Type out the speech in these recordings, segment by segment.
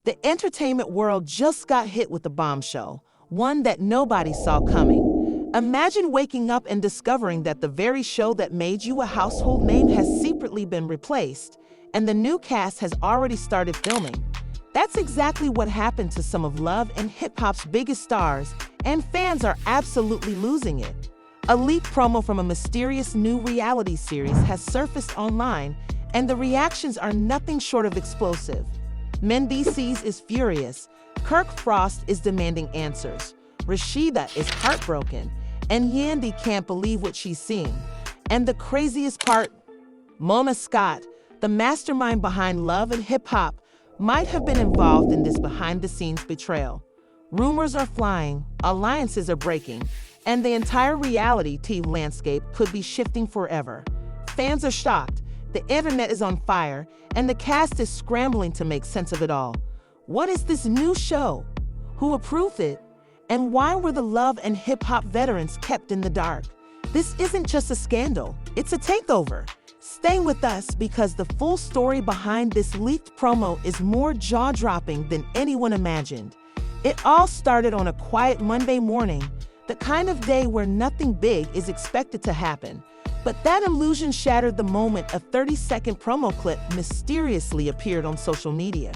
The entertainment world just got hit with a bombshell, one that nobody saw coming. Imagine waking up and discovering that the very show that made you a household name has secretly been replaced, and the new cast has already started filming. That's exactly what happened to some of Love and Hip Hop's biggest stars, and fans are absolutely losing it. A leaked promo from a mysterious new reality series has surfaced online, and the reactions are nothing short of explosive. Mendeecees is furious, Kirk Frost is demanding answers, Rashida is heartbroken, and Yandy can't believe what she's seeing. And the craziest part, Mona Scott, the mastermind behind Love and Hip Hop, might have been involved in this behind-the-scenes betrayal. Rumors are flying, alliances are breaking, and the entire reality TV landscape could be shifting forever. Fans are shocked, the internet is on fire, and the cast is scrambling to make sense of it all. What is this new show? Who approved it? And why were the Love and Hip Hop veterans kept in the dark? This isn't just a scandal, it's a takeover. Stay with us because the full story behind this leaked promo is more jaw-dropping than anyone imagined. It all started on a quiet Monday morning, the kind of day where nothing big is expected to happen. But that illusion shattered the moment a 30-second promo clip mysteriously appeared on social media.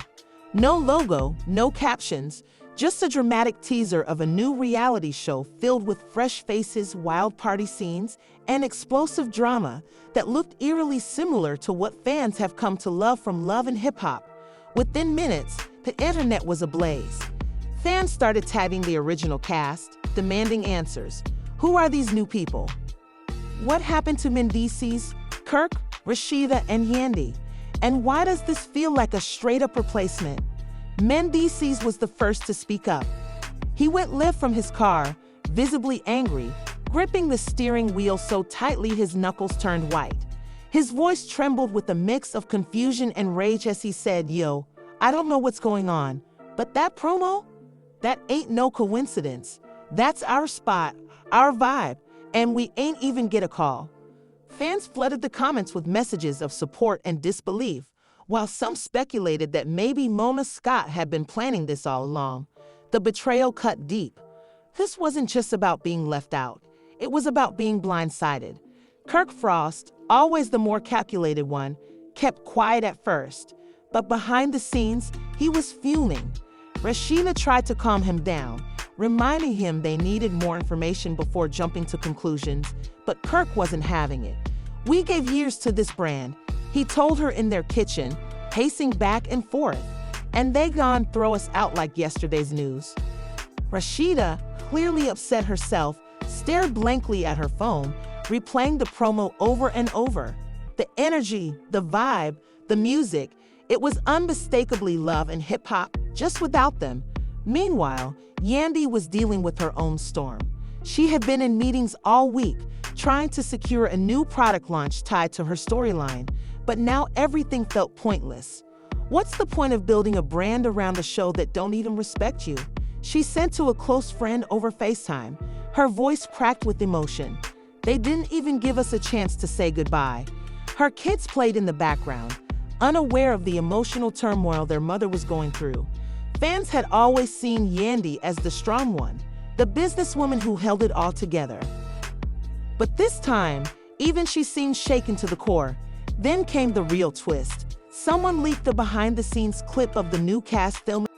No logo, no captions, just a dramatic teaser of a new reality show filled with fresh faces, wild party scenes, and explosive drama that looked eerily similar to what fans have come to love from Love and Hip Hop. Within minutes, the internet was ablaze. Fans started tagging the original cast, demanding answers. Who are these new people? What happened to Mendeecees, Kirk, Rashida, and Yandy? And why does this feel like a straight-up replacement? Mendeecees was the first to speak up. He went lift from his car, visibly angry, gripping the steering wheel so tightly his knuckles turned white. His voice trembled with a mix of confusion and rage as he said, "Yo, I don't know what's going on, but that promo? That ain't no coincidence. That's our spot, our vibe, and we ain't even get a call." Fans flooded the comments with messages of support and disbelief, while some speculated that maybe Mona Scott had been planning this all along. The betrayal cut deep. This wasn't just about being left out. It was about being blindsided. Kirk Frost, always the more calculated one, kept quiet at first, but behind the scenes, he was fuming. Rashida tried to calm him down, reminding him they needed more information before jumping to conclusions, but Kirk wasn't having it. "We gave years to this brand," he told her in their kitchen, pacing back and forth, "and they gone throw us out like yesterday's news." Rashida, clearly upset herself, stared blankly at her phone, replaying the promo over and over. The energy, the vibe, the music, it was unmistakably Love and Hip Hop, just without them. Meanwhile, Yandy was dealing with her own storm. She had been in meetings all week, trying to secure a new product launch tied to her storyline, but now everything felt pointless. "What's the point of building a brand around a show that don't even respect you?" she sent to a close friend over FaceTime, her voice cracked with emotion. "They didn't even give us a chance to say goodbye." Her kids played in the background, unaware of the emotional turmoil their mother was going through. Fans had always seen Yandy as the strong one, the businesswoman who held it all together. But this time, even she seemed shaken to the core. Then came the real twist. Someone leaked the behind-the-scenes clip of the new cast filming.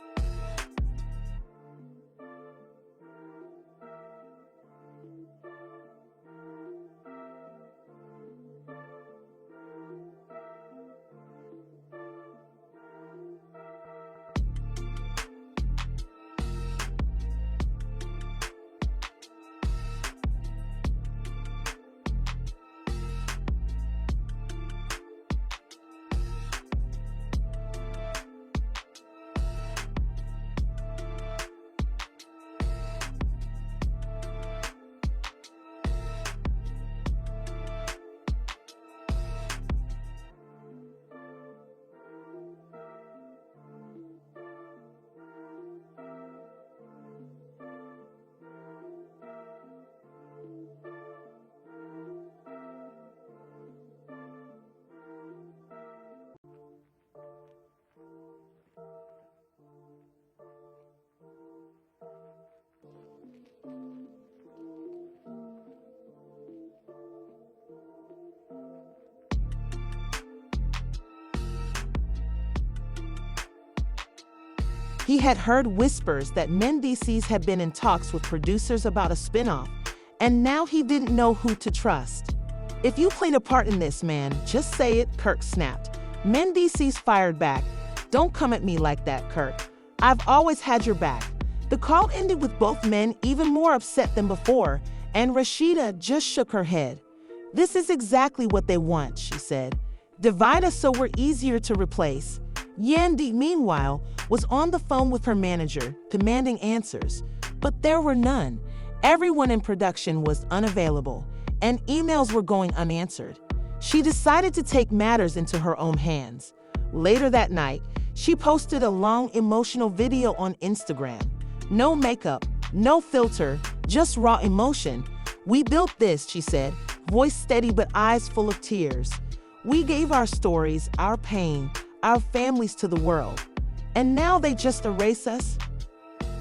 He had heard whispers that Mendices had been in talks with producers about a spinoff, and now he didn't know who to trust. "If you played a part in this, man, just say it," Kirk snapped. Mendices fired back. "Don't come at me like that, Kirk. I've always had your back." The call ended with both men even more upset than before, and Rashida just shook her head. "This is exactly what they want," she said. "Divide us so we're easier to replace." Yandy, meanwhile, was on the phone with her manager, demanding answers. But there were none. Everyone in production was unavailable, and emails were going unanswered. She decided to take matters into her own hands. Later that night, she posted a long emotional video on Instagram. No makeup, no filter, just raw emotion. "We built this," she said, voice steady but eyes full of tears. "We gave our stories, our pain, our families to the world. And now they just erase us?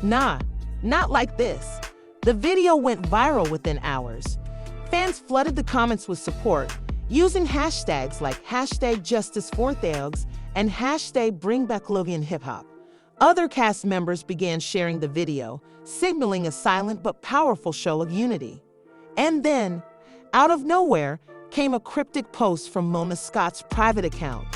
Nah, not like this." The video went viral within hours. Fans flooded the comments with support, using hashtags like #JusticeForTheogs and #BringBackLovianHipHop. Other cast members began sharing the video, signaling a silent but powerful show of unity. And then, out of nowhere, came a cryptic post from Mona Scott's private account.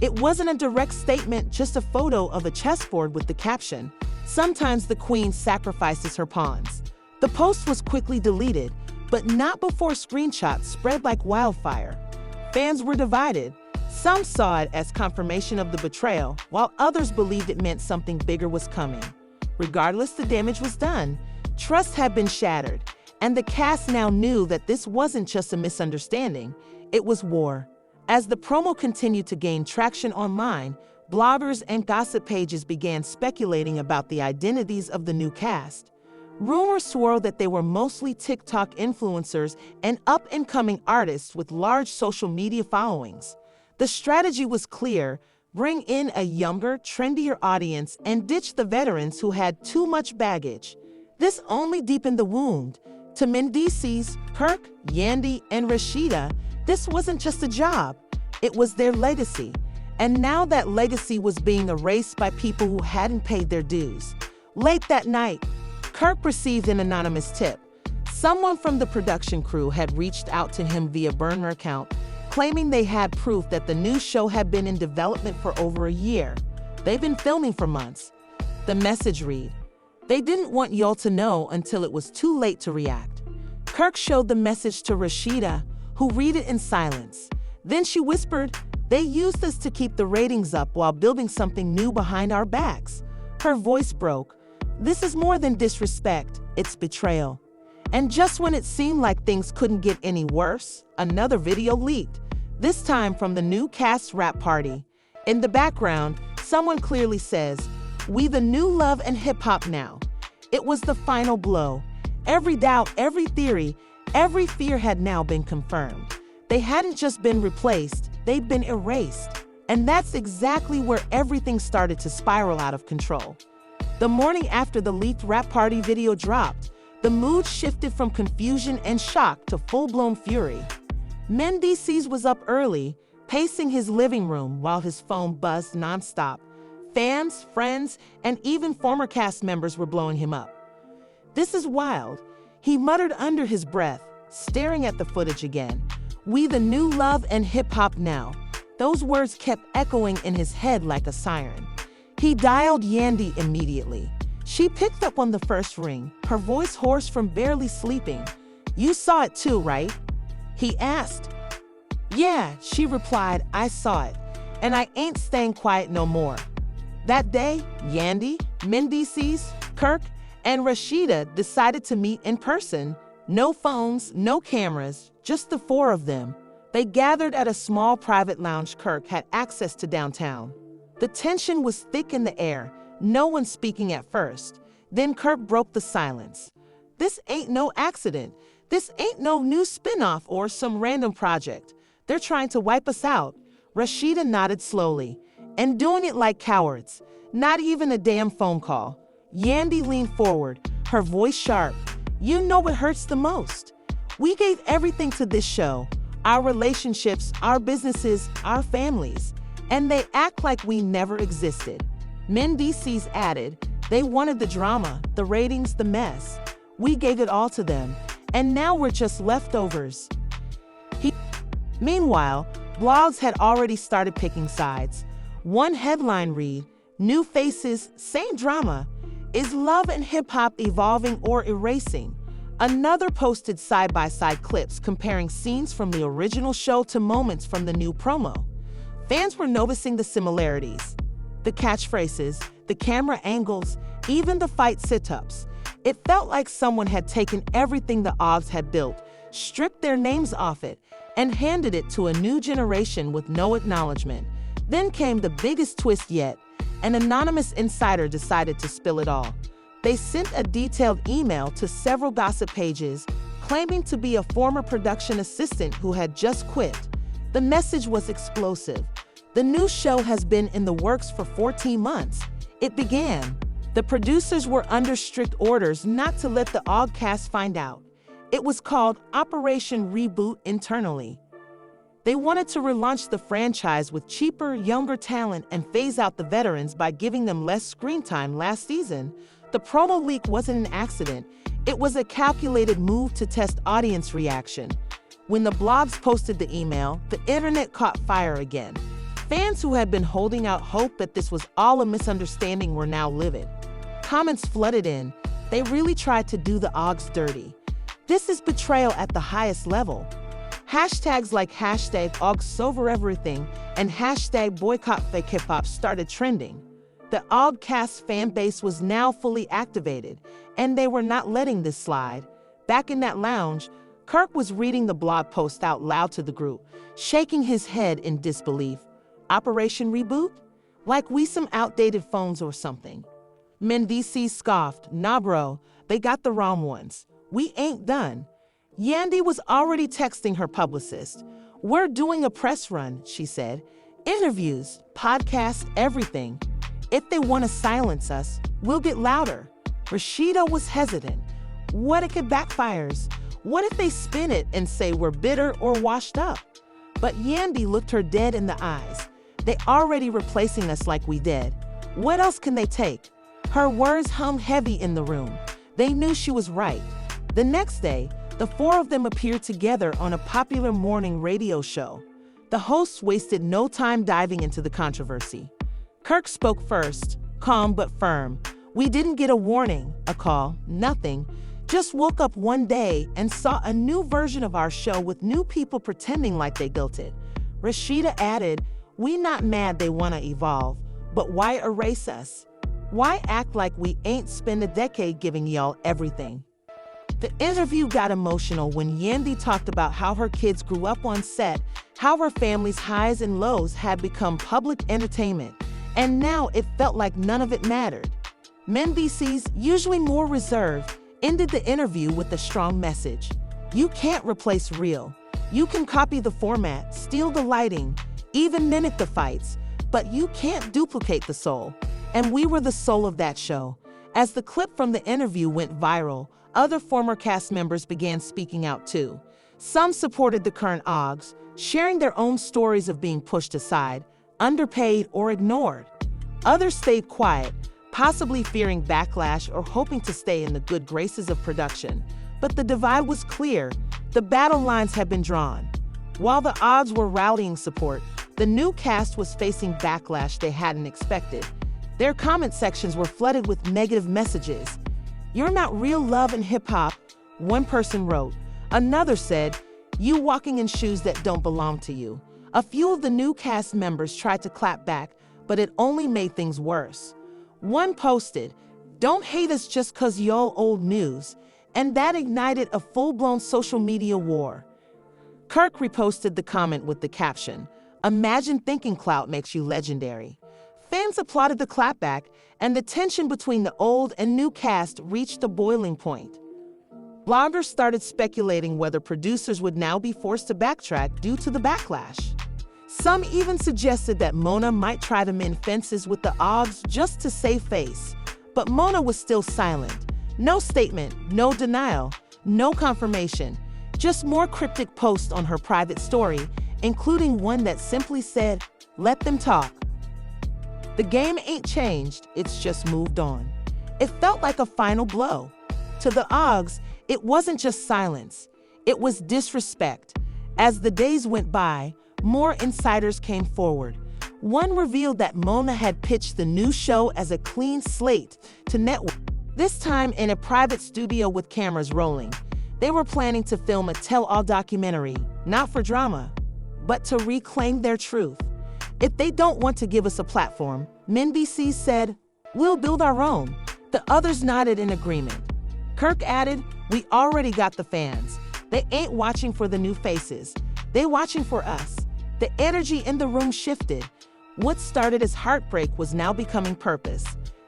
It wasn't a direct statement, just a photo of a chessboard with the caption, "Sometimes the queen sacrifices her pawns." The post was quickly deleted, but not before screenshots spread like wildfire. Fans were divided. Some saw it as confirmation of the betrayal, while others believed it meant something bigger was coming. Regardless, the damage was done. Trust had been shattered, and the cast now knew that this wasn't just a misunderstanding, it was war. As the promo continued to gain traction online, bloggers and gossip pages began speculating about the identities of the new cast. Rumors swirled that they were mostly TikTok influencers and up-and-coming artists with large social media followings. The strategy was clear: bring in a younger, trendier audience and ditch the veterans who had too much baggage. This only deepened the wound. To Mendices, Kirk, Yandy, and Rashida, this wasn't just a job, it was their legacy. And now that legacy was being erased by people who hadn't paid their dues. Late that night, Kirk received an anonymous tip. Someone from the production crew had reached out to him via burner account, claiming they had proof that the new show had been in development for over a year. They've been filming for months. The message read, "They didn't want y'all to know until it was too late to react." Kirk showed the message to Rashida, who read it in silence. Then she whispered, "They used us to keep the ratings up while building something new behind our backs." Her voice broke. "This is more than disrespect, it's betrayal." And just when it seemed like things couldn't get any worse, another video leaked, this time from the new cast's rap party. In the background, someone clearly says, "We the new love and hip-hop now." It was the final blow. Every doubt, every theory, every fear had now been confirmed. They hadn't just been replaced, they'd been erased. And that's exactly where everything started to spiral out of control. The morning after the leaked rap party video dropped, the mood shifted from confusion and shock to full-blown fury. Mendices was up early, pacing his living room while his phone buzzed nonstop. Fans, friends, and even former cast members were blowing him up. "This is wild," he muttered under his breath, staring at the footage again. "We the new love and hip-hop now." Those words kept echoing in his head like a siren. He dialed Yandy immediately. She picked up on the first ring, her voice hoarse from barely sleeping. "You saw it too, right?" he asked. "Yeah," she replied, "I saw it, and I ain't staying quiet no more." That day, Yandy, Mendices, Kirk, and Rashida decided to meet in person. No phones, no cameras, just the four of them. They gathered at a small private lounge Kirk had access to downtown. The tension was thick in the air, no one speaking at first. Then Kirk broke the silence. "This ain't no accident. This ain't no new spinoff or some random project. They're trying to wipe us out." Rashida nodded slowly, "And doing it like cowards. Not even a damn phone call." Yandy leaned forward, her voice sharp. "You know what hurts the most? We gave everything to this show. Our relationships, our businesses, our families. And they act like we never existed." Men DCs added, they wanted the drama, the ratings, the mess. We gave it all to them, and now we're just leftovers. Meanwhile, blogs had already started picking sides. One headline read, "New faces, same drama. Is love and hip-hop evolving or erasing?" Another posted side-by-side clips comparing scenes from the original show to moments from the new promo. Fans were noticing the similarities. The catchphrases, the camera angles, even the fight sit-ups. It felt like someone had taken everything the Oggs had built, stripped their names off it, and handed it to a new generation with no acknowledgement. Then came the biggest twist yet. An anonymous insider decided to spill it all. They sent a detailed email to several gossip pages, claiming to be a former production assistant who had just quit. The message was explosive. The new show has been in the works for 14 months. It began. The producers were under strict orders not to let the Ogg cast find out. It was called Operation Reboot internally. They wanted to relaunch the franchise with cheaper, younger talent and phase out the veterans by giving them less screen time last season. The promo leak wasn't an accident. It was a calculated move to test audience reaction. When the blogs posted the email, the internet caught fire again. Fans who had been holding out hope that this was all a misunderstanding were now livid. Comments flooded in. They really tried to do the Oggs dirty. This is betrayal at the highest level. Hashtags like hashtag #OggsoverEverything and hashtag #BoycottFakeHipHop started trending. The Ogg cast fan base was now fully activated, and they were not letting this slide. Back in that lounge, Kirk was reading the blog post out loud to the group, shaking his head in disbelief. Operation Reboot? Like we some outdated phones or something. Men VC scoffed, "Nah bro, they got the wrong ones. We ain't done." Yandy was already texting her publicist. "We're doing a press run," she said. "Interviews, podcasts, everything. If they want to silence us, we'll get louder." Rashida was hesitant. What if it backfires? What if they spin it and say we're bitter or washed up? But Yandy looked her dead in the eyes. "They already replacing us like we did. What else can they take?" Her words hung heavy in the room. They knew she was right. The next day, the four of them appeared together on a popular morning radio show. The hosts wasted no time diving into the controversy. Kirk spoke first, calm but firm. "We didn't get a warning, a call, nothing. Just woke up one day and saw a new version of our show with new people pretending like they built it." Rashida added, "We not mad they want to evolve, but why erase us? Why act like we ain't spent a decade giving y'all everything?" The interview got emotional when Yandy talked about how her kids grew up on set, how her family's highs and lows had become public entertainment, and now it felt like none of it mattered. Men VCs, usually more reserved, ended the interview with a strong message. You can't replace real. You can copy the format, steal the lighting, even mimic the fights, but you can't duplicate the soul. And we were the soul of that show. As the clip from the interview went viral, other former cast members began speaking out too. Some supported the current Oggs, sharing their own stories of being pushed aside, underpaid, or ignored. Others stayed quiet, possibly fearing backlash or hoping to stay in the good graces of production. But the divide was clear. The battle lines had been drawn. While the Oggs were rallying support, the new cast was facing backlash they hadn't expected. Their comment sections were flooded with negative messages. "You're not real love and hip-hop," one person wrote. Another said, "You walking in shoes that don't belong to you." A few of the new cast members tried to clap back, but it only made things worse. One posted, "Don't hate us just 'cause y'all old news," and that ignited a full-blown social media war. Kirk reposted the comment with the caption, "Imagine thinking clout makes you legendary." Fans applauded the clapback, and the tension between the old and new cast reached a boiling point. Bloggers started speculating whether producers would now be forced to backtrack due to the backlash. Some even suggested that Mona might try to mend fences with the Oggs just to save face. But Mona was still silent. No statement, no denial, no confirmation. Just more cryptic posts on her private story, including one that simply said, "Let them talk." The game ain't changed, it's just moved on. It felt like a final blow. To the Oggs, it wasn't just silence, it was disrespect. As the days went by, more insiders came forward. One revealed that Mona had pitched the new show as a clean slate to network, this time in a private studio with cameras rolling. They were planning to film a tell-all documentary, not for drama, but to reclaim their truth. If they don't want to give us a platform, NBC said, "We'll build our own." The others nodded in agreement. Kirk added, "We already got the fans. They ain't watching for the new faces. They watching for us." The energy in the room shifted. What started as heartbreak was now becoming purpose.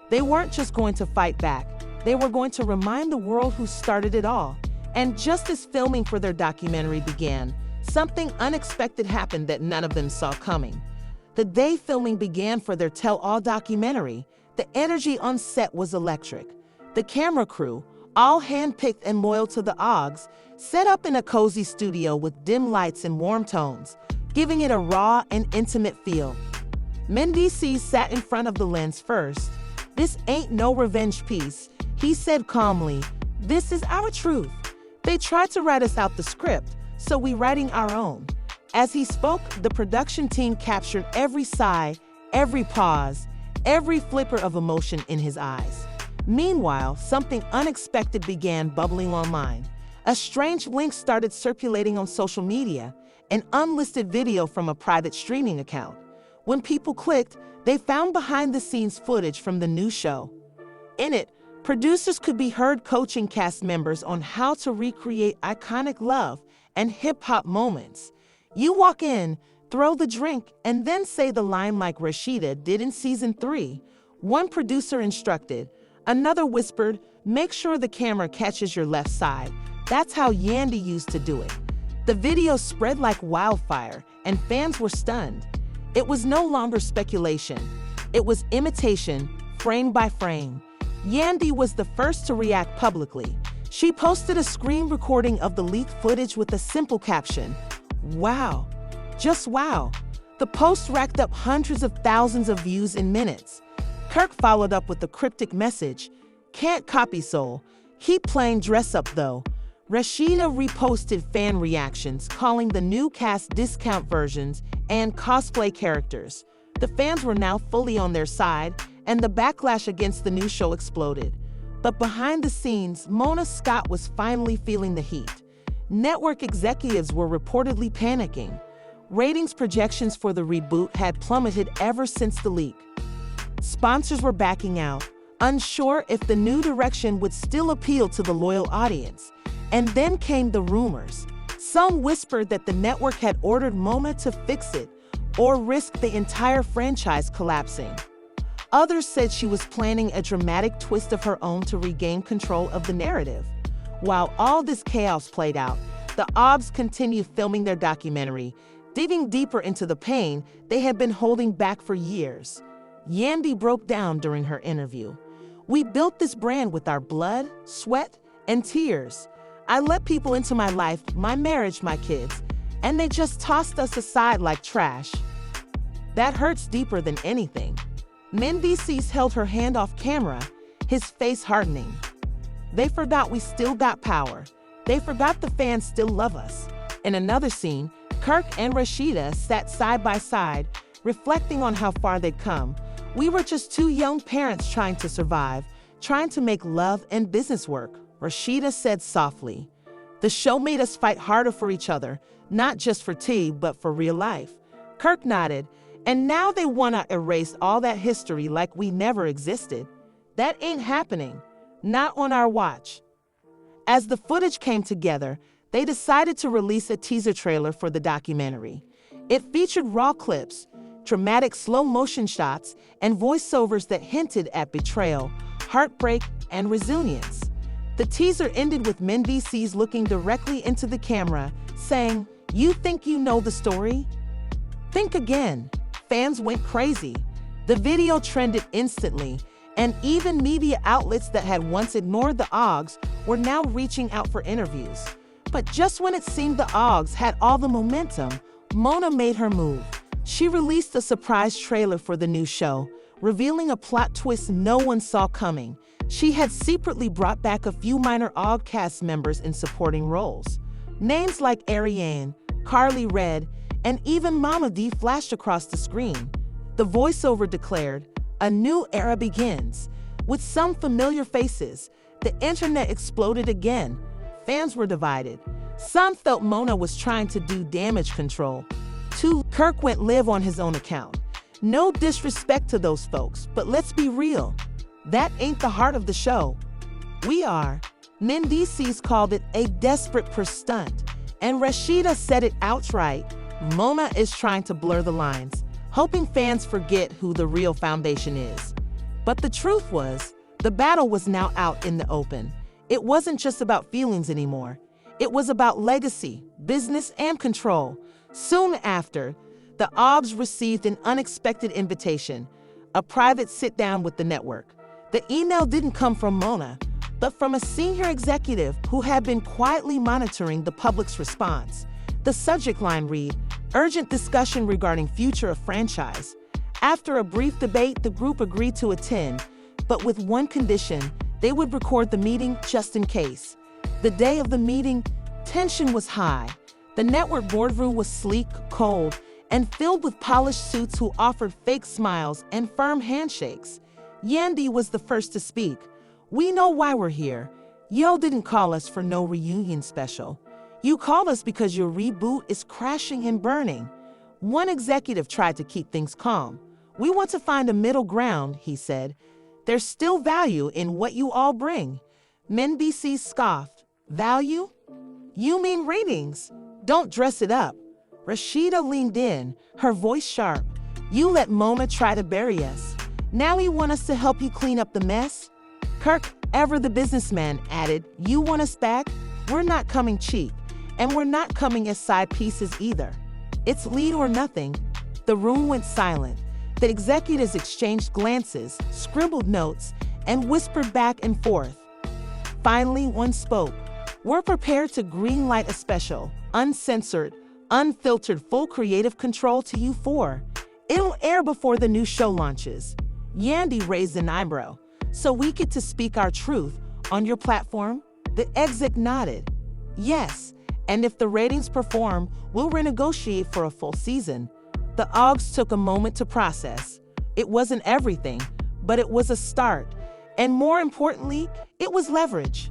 They weren't just going to fight back. They were going to remind the world who started it all. And just as filming for their documentary began, something unexpected happened that none of them saw coming. The day filming began for their tell-all documentary, the energy on set was electric. The camera crew, all hand-picked and loyal to the Oggs, set up in a cozy studio with dim lights and warm tones, giving it a raw and intimate feel. Mendici sat in front of the lens first. "This ain't no revenge piece," he said calmly. "This is our truth. They tried to write us out the script, so we writing our own." As he spoke, the production team captured every sigh, every pause, every flicker of emotion in his eyes. Meanwhile, something unexpected began bubbling online. A strange link started circulating on social media, an unlisted video from a private streaming account. When people clicked, they found behind-the-scenes footage from the new show. In it, producers could be heard coaching cast members on how to recreate iconic love and hip-hop moments. You walk in, throw the drink, and then say the line like Rashida did in season 3. One producer instructed. Another whispered, "Make sure the camera catches your left side." That's how Yandy used to do it. The video spread like wildfire, and fans were stunned. It was no longer speculation. It was imitation, frame by frame. Yandy was the first to react publicly. She posted a screen recording of the leaked footage with a simple caption, "Wow, just wow." The post racked up hundreds of thousands of views in minutes. Kirk followed up with a cryptic message, "Can't copy soul. Keep playing dress up though." Rashida reposted fan reactions, calling the new cast discount versions and cosplay characters. The fans were now fully on their side, and the backlash against the new show exploded. But behind the scenes, Mona Scott was finally feeling the heat. Network executives were reportedly panicking. Ratings projections for the reboot had plummeted ever since the leak. Sponsors were backing out, unsure if the new direction would still appeal to the loyal audience. And then came the rumors. Some whispered that the network had ordered Mona to fix it or risk the entire franchise collapsing. Others said she was planning a dramatic twist of her own to regain control of the narrative. While all this chaos played out, the Oggs continued filming their documentary, digging deeper into the pain they had been holding back for years. Yandy broke down during her interview. "We built this brand with our blood, sweat, and tears. I let people into my life, my marriage, my kids, and they just tossed us aside like trash. That hurts deeper than anything." Mendici held her hand off camera, his face hardening. "They forgot we still got power. They forgot the fans still love us." In another scene, Kirk and Rashida sat side by side, reflecting on how far they'd come. "We were just two young parents trying to survive, trying to make love and business work," Rashida said softly. "The show made us fight harder for each other, not just for tea, but for real life." Kirk nodded. "And now they want to erase all that history like we never existed. That ain't happening. Not on our watch." As the footage came together, they decided to release a teaser trailer for the documentary. It featured raw clips, dramatic slow-motion shots, and voiceovers that hinted at betrayal, heartbreak, and resilience. The teaser ended with Mendici looking directly into the camera, saying, "You think you know the story? Think again." Fans went crazy. The video trended instantly, and even media outlets that had once ignored the Oggs were now reaching out for interviews. But just when it seemed the Oggs had all the momentum, Mona made her move. She released a surprise trailer for the new show, revealing a plot twist no one saw coming. She had secretly brought back a few minor OG cast members in supporting roles. Names like Ariane, Carly Red, and even Mama D flashed across the screen. The voiceover declared, "A new era begins." With some familiar faces, the internet exploded again. Fans were divided. Some felt Mona was trying to do damage control. Kirk went live on his own account. No disrespect to those folks, but let's be real. That ain't the heart of the show. We are. Mendices called it a desperate stunt, and Rashida said it outright. Mona is trying to blur the lines, hoping fans forget who the real foundation is. But the truth was, the battle was now out in the open. It wasn't just about feelings anymore. It was about legacy, business, and control. Soon after, the OBS received an unexpected invitation, a private sit-down with the network. The email didn't come from Mona, but from a senior executive who had been quietly monitoring the public's response. The subject line read, "Urgent discussion regarding future of franchise." After a brief debate, the group agreed to attend, but with one condition: they would record the meeting just in case. The day of the meeting, tension was high. The network boardroom was sleek, cold, and filled with polished suits who offered fake smiles and firm handshakes. Yandy was the first to speak. "We know why we're here. Yo didn't call us for no reunion special. You called us because your reboot is crashing and burning." One executive tried to keep things calm. "We want to find a middle ground," he said. "There's still value in what you all bring." Mendices scoffed. "Value? You mean ratings? Don't dress it up." Rashida leaned in, her voice sharp. "You let Mona try to bury us. Now you want us to help you clean up the mess?" Kirk, ever the businessman, added, "You want us back? We're not coming cheap, and we're not coming as side pieces either. It's lead or nothing." The room went silent. The executives exchanged glances, scribbled notes, and whispered back and forth. Finally, one spoke. "We're prepared to greenlight a special, uncensored, unfiltered, full creative control to you four. It'll air before the new show launches." Yandy raised an eyebrow. "So we get to speak our truth on your platform?" The exec nodded. "Yes, and if the ratings perform, we'll renegotiate for a full season." The OGs took a moment to process. It wasn't everything, but it was a start. And more importantly, it was leverage.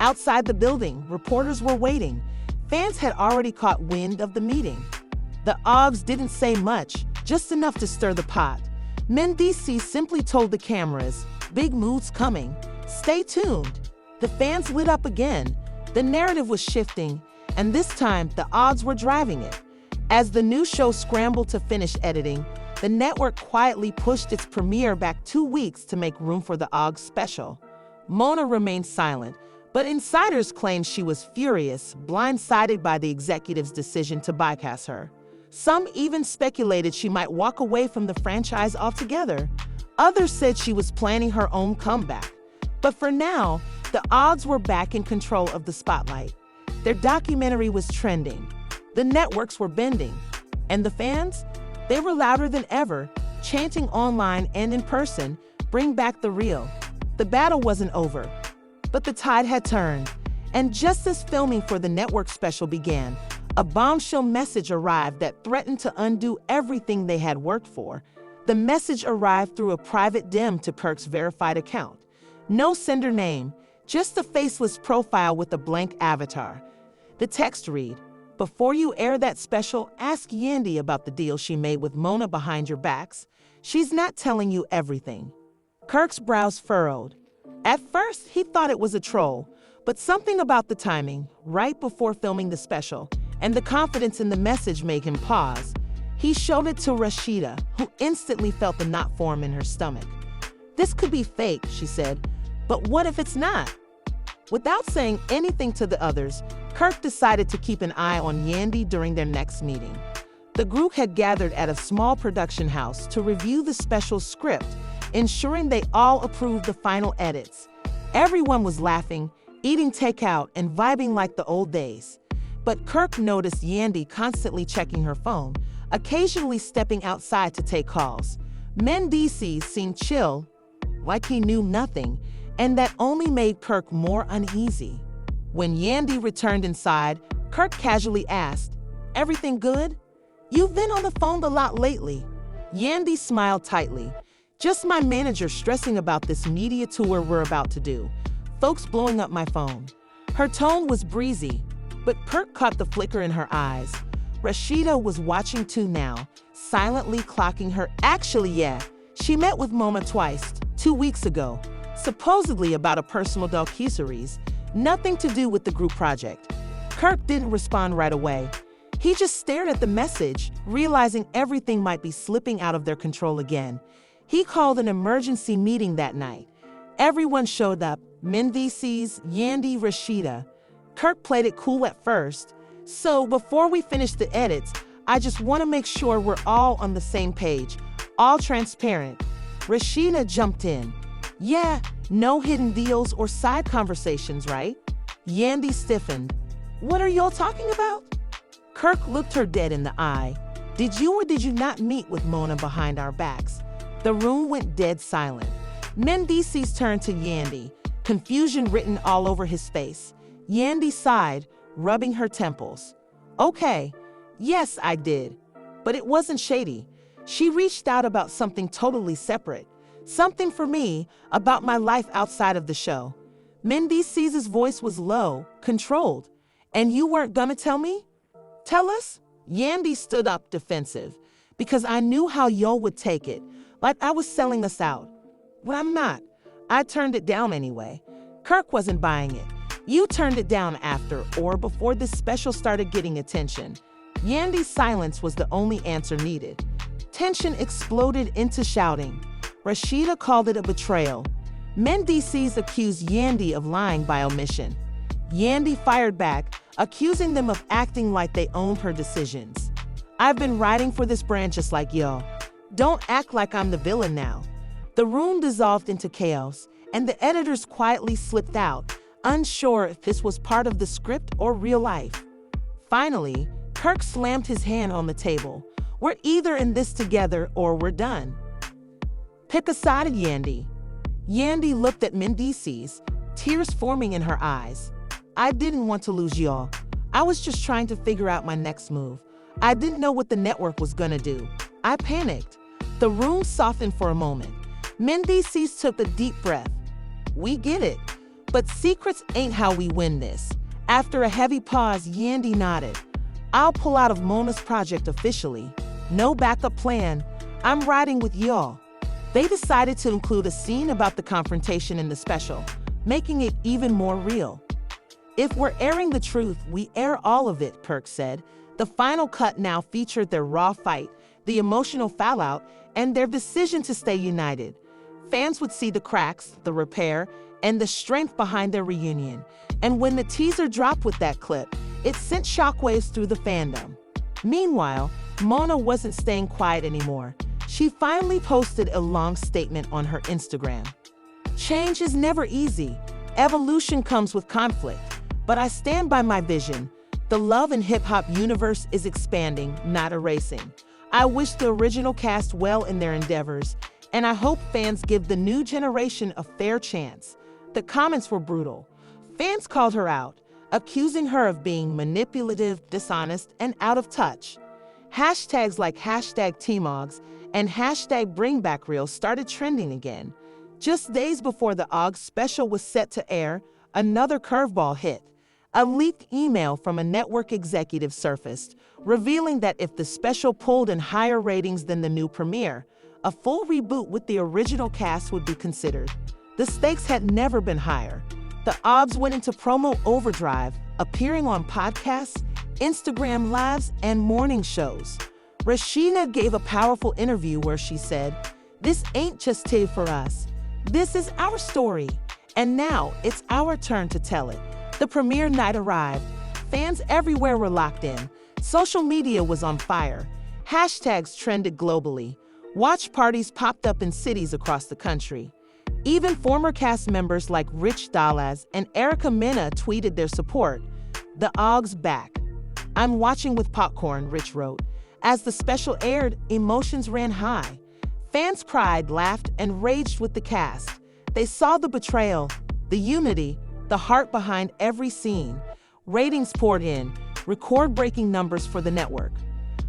Outside the building, reporters were waiting. Fans had already caught wind of the meeting. The OGs didn't say much, just enough to stir the pot. Mendices simply told the cameras, "Big moves coming. Stay tuned." The fans lit up again. The narrative was shifting, and this time the odds were driving it. As the new show scrambled to finish editing, the network quietly pushed its premiere back 2 weeks to make room for the OG special. Mona remained silent, but insiders claimed she was furious, blindsided by the executive's decision to bypass her. Some even speculated she might walk away from the franchise altogether. Others said she was planning her own comeback. But for now, the odds were back in control of the spotlight. Their documentary was trending. The networks were bending. And the fans? They were louder than ever, chanting online and in person, "Bring back the real." The battle wasn't over, but the tide had turned. And just as filming for the network special began, a bombshell message arrived that threatened to undo everything they had worked for. The message arrived through a private DM to Kirk's verified account. No sender name, just a faceless profile with a blank avatar. The text read, "Before you air that special, ask Yandy about the deal she made with Mona behind your backs. She's not telling you everything." Kirk's brows furrowed. At first, he thought it was a troll, but something about the timing, right before filming the special, and the confidence in the message made him pause. He showed it to Rashida, who instantly felt the knot form in her stomach. "This could be fake," she said, "but what if it's not?" Without saying anything to the others, Kirk decided to keep an eye on Yandy during their next meeting. The group had gathered at a small production house to review the special script, ensuring they all approved the final edits. Everyone was laughing, eating takeout, and vibing like the old days. But Kirk noticed Yandy constantly checking her phone, occasionally stepping outside to take calls. Mendices seemed chill, like he knew nothing, and that only made Kirk more uneasy. When Yandy returned inside, Kirk casually asked, "Everything good? You've been on the phone a lot lately." Yandy smiled tightly. "Just my manager stressing about this media tour we're about to do. Folks blowing up my phone." Her tone was breezy, but Kirk caught the flicker in her eyes. Rashida was watching too now, silently clocking her. "Actually, yeah, she met with Mona twice, 2 weeks ago, supposedly about a personal docuseries, nothing to do with the group project." Kirk didn't respond right away. He just stared at the message, realizing everything might be slipping out of their control again. He called an emergency meeting that night. Everyone showed up, Mendices, Yandy, Rashida. Kirk played it cool at first. "So before we finish the edits, I just want to make sure we're all on the same page, all transparent." Rashida jumped in. "Yeah, no hidden deals or side conversations, right?" Yandy stiffened. "What are y'all talking about?" Kirk looked her dead in the eye. "Did you or did you not meet with Mona behind our backs?" The room went dead silent. Mendices turned to Yandy, confusion written all over his face. Yandy sighed, rubbing her temples. "Okay, yes, I did. But it wasn't shady. She reached out about something totally separate. Something for me, about my life outside of the show." Mendices' voice was low, controlled. "And you weren't gonna tell me?" "Tell us?" Yandy stood up defensive. "Because I knew how y'all would take it, like I was selling us out." "Well, I'm not. I turned it down anyway." Kirk wasn't buying it. "You turned it down after or before this special started getting attention." Yandy's silence was the only answer needed. Tension exploded into shouting. Rashida called it a betrayal. Mendices accused Yandy of lying by omission. Yandy fired back, accusing them of acting like they owned her decisions. "I've been writing for this brand just like y'all. Don't act like I'm the villain now." The room dissolved into chaos, and the editors quietly slipped out, unsure if this was part of the script or real life. Finally, Kirk slammed his hand on the table. "We're either in this together or we're done. Pick a side, Yandy." Yandy looked at Mendices, tears forming in her eyes. "I didn't want to lose y'all. I was just trying to figure out my next move. I didn't know what the network was gonna do. I panicked." The room softened for a moment. Mendices took a deep breath. "We get it. But secrets ain't how we win this." After a heavy pause, Yandy nodded. "I'll pull out of Mona's project officially. No backup plan. I'm riding with y'all." They decided to include a scene about the confrontation in the special, making it even more real. "If we're airing the truth, we air all of it," Kirk said. The final cut now featured their raw fight, the emotional fallout, and their decision to stay united. Fans would see the cracks, the repair, and the strength behind their reunion. And when the teaser dropped with that clip, it sent shockwaves through the fandom. Meanwhile, Mona wasn't staying quiet anymore. She finally posted a long statement on her Instagram. "Change is never easy. Evolution comes with conflict. But I stand by my vision. The love and hip-hop universe is expanding, not erasing. I wish the original cast well in their endeavors, and I hope fans give the new generation a fair chance." The comments were brutal. Fans called her out, accusing her of being manipulative, dishonest, and out of touch. Hashtags like #TeamOgs and #BringBackReal started trending again. Just days before the OGS special was set to air, another curveball hit. A leaked email from a network executive surfaced, revealing that if the special pulled in higher ratings than the new premiere, a full reboot with the original cast would be considered. The stakes had never been higher. The OGS went into promo overdrive, appearing on podcasts, Instagram lives, and morning shows. Rashida gave a powerful interview where she said, "This ain't just tea for us. This is our story. And now it's our turn to tell it." The premiere night arrived. Fans everywhere were locked in. Social media was on fire. Hashtags trended globally. Watch parties popped up in cities across the country. Even former cast members like Rich Dallas and Erica Mena tweeted their support. "The OG's back. I'm watching with popcorn," Rich wrote. As the special aired, emotions ran high. Fans cried, laughed, and raged with the cast. They saw the betrayal, the unity, the heart behind every scene. Ratings poured in, record-breaking numbers for the network.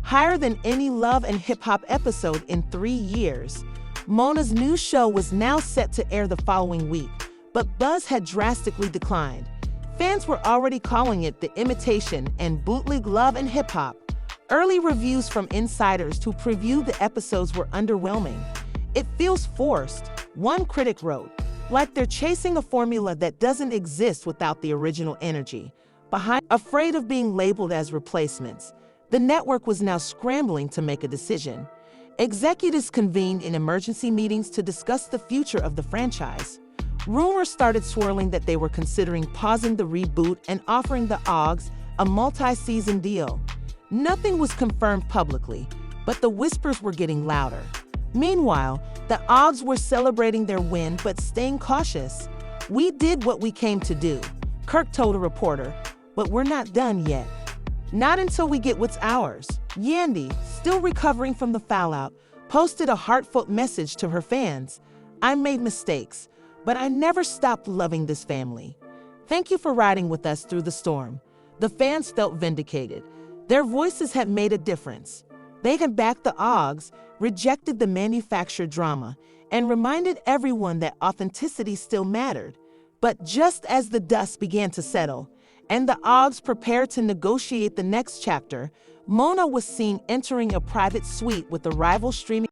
Higher than any Love and Hip Hop episode in 3 years. Mona's new show was now set to air the following week, but buzz had drastically declined. Fans were already calling it the imitation and bootleg Love and Hip Hop. Early reviews from insiders who previewed the episodes were underwhelming. It feels forced, one critic wrote, like they're chasing a formula that doesn't exist without the original energy. Afraid of being labeled as replacements, the network was now scrambling to make a decision. Executives convened in emergency meetings to discuss the future of the franchise. Rumors started swirling that they were considering pausing the reboot and offering the OGs a multi-season deal. Nothing was confirmed publicly, but the whispers were getting louder. Meanwhile, the OGs were celebrating their win but staying cautious. "We did what we came to do," Kirk told a reporter, "but we're not done yet. Not until we get what's ours." Yandy, still recovering from the fallout, posted a heartfelt message to her fans. "I made mistakes, but I never stopped loving this family. Thank you for riding with us through the storm." The fans felt vindicated. Their voices had made a difference. They had backed the OGs, rejected the manufactured drama, and reminded everyone that authenticity still mattered. But just as the dust began to settle, and the OGs prepared to negotiate the next chapter, Mona was seen entering a private suite with a rival streaming